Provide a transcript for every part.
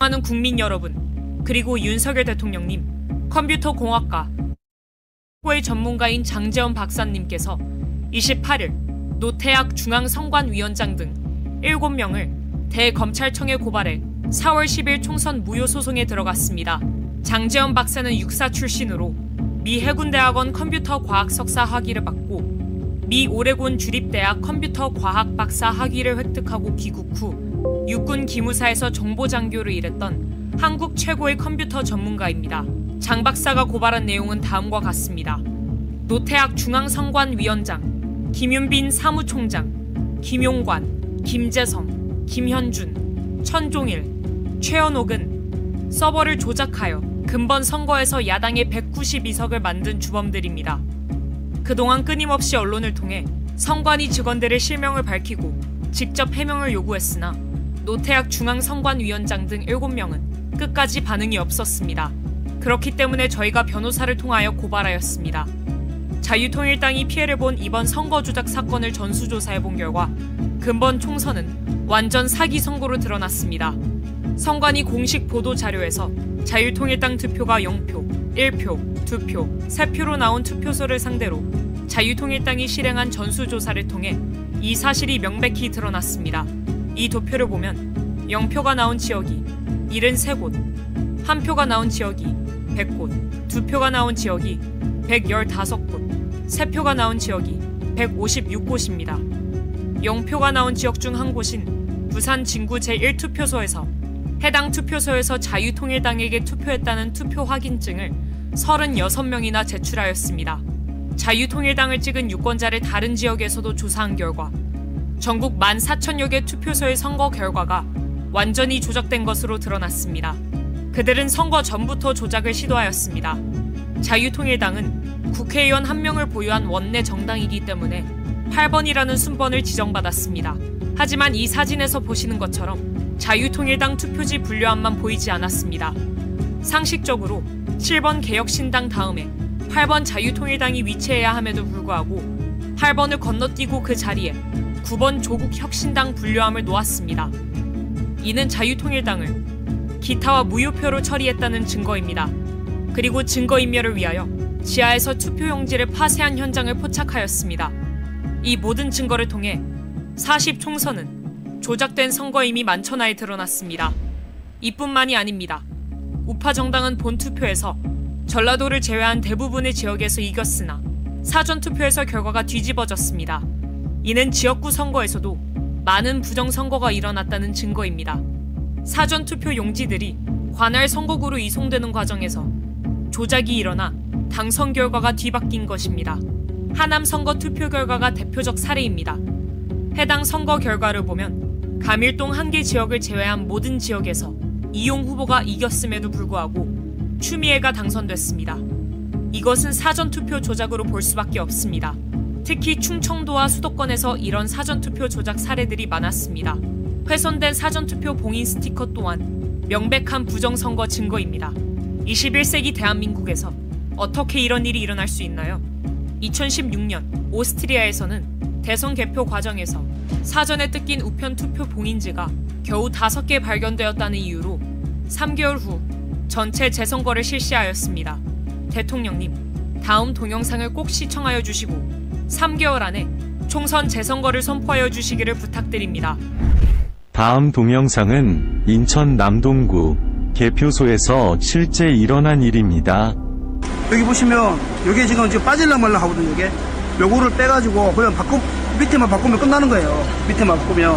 사랑하는 국민 여러분, 그리고 윤석열 대통령님, 컴퓨터 공학과 의 전문가인 장재원 박사님께서 28일 노태악 중앙선관위원장 등 7명을 대검찰청에 고발해 4월 10일 총선 무효 소송에 들어갔습니다. 장재원 박사는 육사 출신으로 미 해군대학원 컴퓨터 과학 석사 학위를 받고 미 오레곤 주립대학 컴퓨터 과학 박사 학위를 획득하고 귀국 후 육군 기무사에서 정보장교로 일했던 한국 최고의 컴퓨터 전문가입니다. 장 박사가 고발한 내용은 다음과 같습니다. 노태악 중앙선관위원장, 김윤빈 사무총장, 김용관, 김재성, 김현준, 천종일, 최현옥은 서버를 조작하여 근본 선거에서 야당의 192석을 만든 주범들입니다. 그동안 끊임없이 언론을 통해 선관위 직원들의 실명을 밝히고 직접 해명을 요구했으나 노태악 중앙선관위원장 등 7명은 끝까지 반응이 없었습니다. 그렇기 때문에 저희가 변호사를 통하여 고발하였습니다. 자유통일당이 피해를 본 이번 선거 조작 사건을 전수조사해본 결과 근본 총선은 완전 사기 선거로 드러났습니다. 선관위 공식 보도 자료에서 자유통일당 득표가 0표, 1표, 2표, 3표로 나온 투표소를 상대로 자유통일당이 실행한 전수조사를 통해 이 사실이 명백히 드러났습니다. 이 도표를 보면 0표가 나온 지역이 73곳, 1표가 나온 지역이 100곳, 2표가 나온 지역이 115곳, 3표가 나온 지역이 156곳입니다. 0표가 나온 지역 중 한 곳인 부산 진구 제1투표소에서 해당 투표소에서 자유통일당에게 투표했다는 투표 확인증을 36명이나 제출하였습니다. 자유통일당을 찍은 유권자를 다른 지역에서도 조사한 결과 전국 14,000여 개 투표소의 선거 결과가 완전히 조작된 것으로 드러났습니다. 그들은 선거 전부터 조작을 시도하였습니다. 자유통일당은 국회의원 1명을 보유한 원내 정당이기 때문에 8번이라는 순번을 지정받았습니다. 하지만 이 사진에서 보시는 것처럼 자유통일당 투표지 분류함만 보이지 않았습니다. 상식적으로 7번 개혁신당 다음에 8번 자유통일당이 위치해야 함에도 불구하고 8번을 건너뛰고 그 자리에 9번 조국혁신당 분류함을 놓았습니다. 이는 자유통일당을 기타와 무효표로 처리했다는 증거입니다. 그리고 증거인멸을 위하여 지하에서 투표용지를 파쇄한 현장을 포착하였습니다. 이 모든 증거를 통해 40총선은 조작된 선거임이 만천하에 드러났습니다. 이뿐만이 아닙니다. 우파 정당은 본투표에서 전라도를 제외한 대부분의 지역에서 이겼으나 사전투표에서 결과가 뒤집어졌습니다. 이는 지역구 선거에서도 많은 부정선거가 일어났다는 증거입니다. 사전투표 용지들이 관할 선거구로 이송되는 과정에서 조작이 일어나 당선 결과가 뒤바뀐 것입니다. 하남 선거 투표 결과가 대표적 사례입니다. 해당 선거 결과를 보면 감일동 한 개 지역을 제외한 모든 지역에서 이용 후보가 이겼음에도 불구하고 추미애가 당선됐습니다. 이것은 사전투표 조작으로 볼 수밖에 없습니다. 특히 충청도와 수도권에서 이런 사전투표 조작 사례들이 많았습니다. 훼손된 사전투표 봉인 스티커 또한 명백한 부정선거 증거입니다. 21세기 대한민국에서 어떻게 이런 일이 일어날 수 있나요? 2016년 오스트리아에서는 대선 개표 과정에서 사전에 뜯긴 우편 투표 봉인지가 겨우 5개 발견되었다는 이유로 3개월 후 전체 재선거를 실시하였습니다. 대통령님, 다음 동영상을 꼭 시청하여 주시고 3개월 안에 총선 재선거를 선포하여 주시기를 부탁드립니다. 다음 동영상은 인천 남동구 개표소에서 실제 일어난 일입니다. 여기 보시면 이게 지금 빠질라 말라 하거든요. 이게 요거를 빼가지고 그냥 밑에만 바꾸면 끝나는 거예요. 밑에만 바꾸면.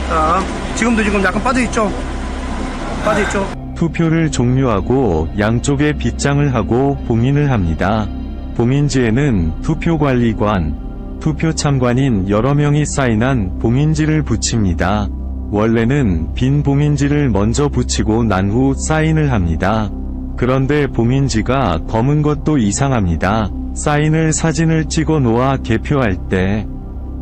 자, 지금도 지금 약간 빠져있죠? 빠져있죠? 투표를 종료하고 양쪽에 빗장을 하고 봉인을 합니다. 봉인지에는 투표관리관, 투표참관인 여러 명이 사인한 봉인지를 붙입니다. 원래는 빈 봉인지를 먼저 붙이고 난 후 사인을 합니다. 그런데 봉인지가 검은 것도 이상합니다. 사인을 사진을 찍어 놓아 개표할 때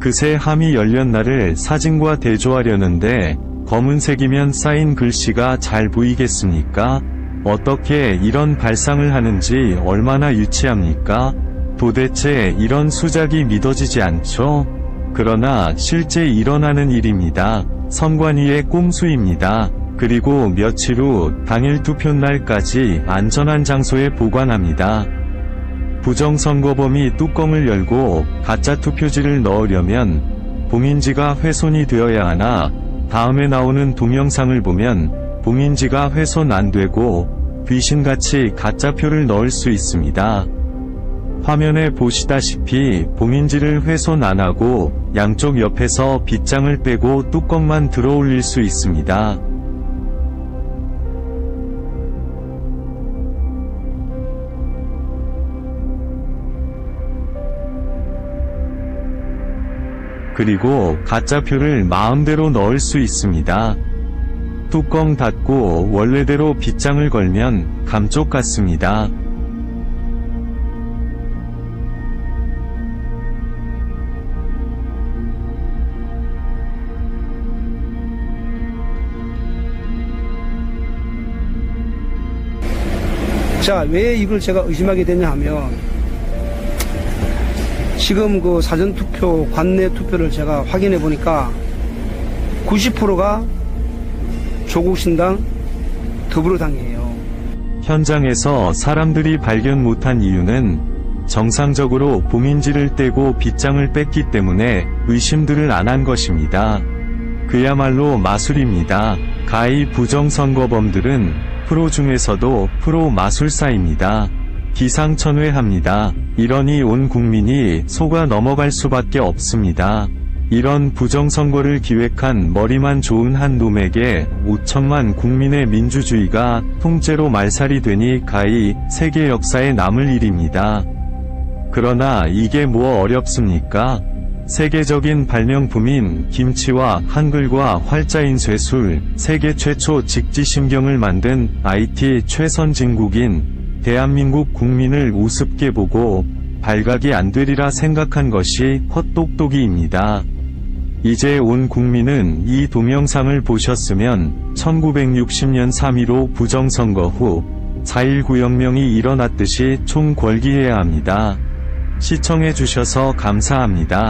그새 함이 열렸나를 사진과 대조하려는데 검은색이면 사인 글씨가 잘 보이겠습니까? 어떻게 이런 발상을 하는지 얼마나 유치합니까? 도대체 이런 수작이 믿어지지 않죠? 그러나 실제 일어나는 일입니다. 선관위의 꼼수입니다. 그리고 며칠 후 당일 투표날까지 안전한 장소에 보관합니다. 부정선거범이 뚜껑을 열고 가짜 투표지를 넣으려면 봉인지가 훼손이 되어야 하나 다음에 나오는 동영상을 보면 봉인지가 훼손 안 되고 귀신같이 가짜표를 넣을 수 있습니다. 화면에 보시다시피 봉인지를 훼손 안 하고 양쪽 옆에서 빗장을 빼고 뚜껑만 들어 올릴 수 있습니다. 그리고 가짜표를 마음대로 넣을 수 있습니다. 뚜껑 닫고 원래대로 빗장을 걸면 감쪽 같습니다. 자, 왜 이걸 제가 의심하게 되냐 하면, 지금 그 사전투표, 관내 투표를 제가 확인해 보니까 90%가 조국신당, 더불어당이에요. 현장에서 사람들이 발견 못한 이유는 정상적으로 봉인지를 떼고 빗장을 뺐기 때문에 의심들을 안 한 것입니다. 그야말로 마술입니다. 가히 부정선거범들은 프로 중에서도 프로 마술사입니다. 기상천외합니다. 이러니 온 국민이 속아 넘어갈 수밖에 없습니다. 이런 부정선거를 기획한 머리만 좋은 한 놈에게 5천만 국민의 민주주의가 통째로 말살이 되니 가히 세계 역사에 남을 일입니다. 그러나 이게 뭐 어렵습니까? 세계적인 발명품인 김치와 한글과 활자인 쇠술, 세계 최초 직지심경을 만든 IT 최선진국인 대한민국 국민을 우습게 보고 발각이 안 되리라 생각한 것이 헛똑똑이입니다. 이제 온 국민은 이 동영상을 보셨으면 1960년 3.15 부정선거 후 4.19 혁명이 일어났듯이 총궐기해야 합니다. 시청해주셔서 감사합니다.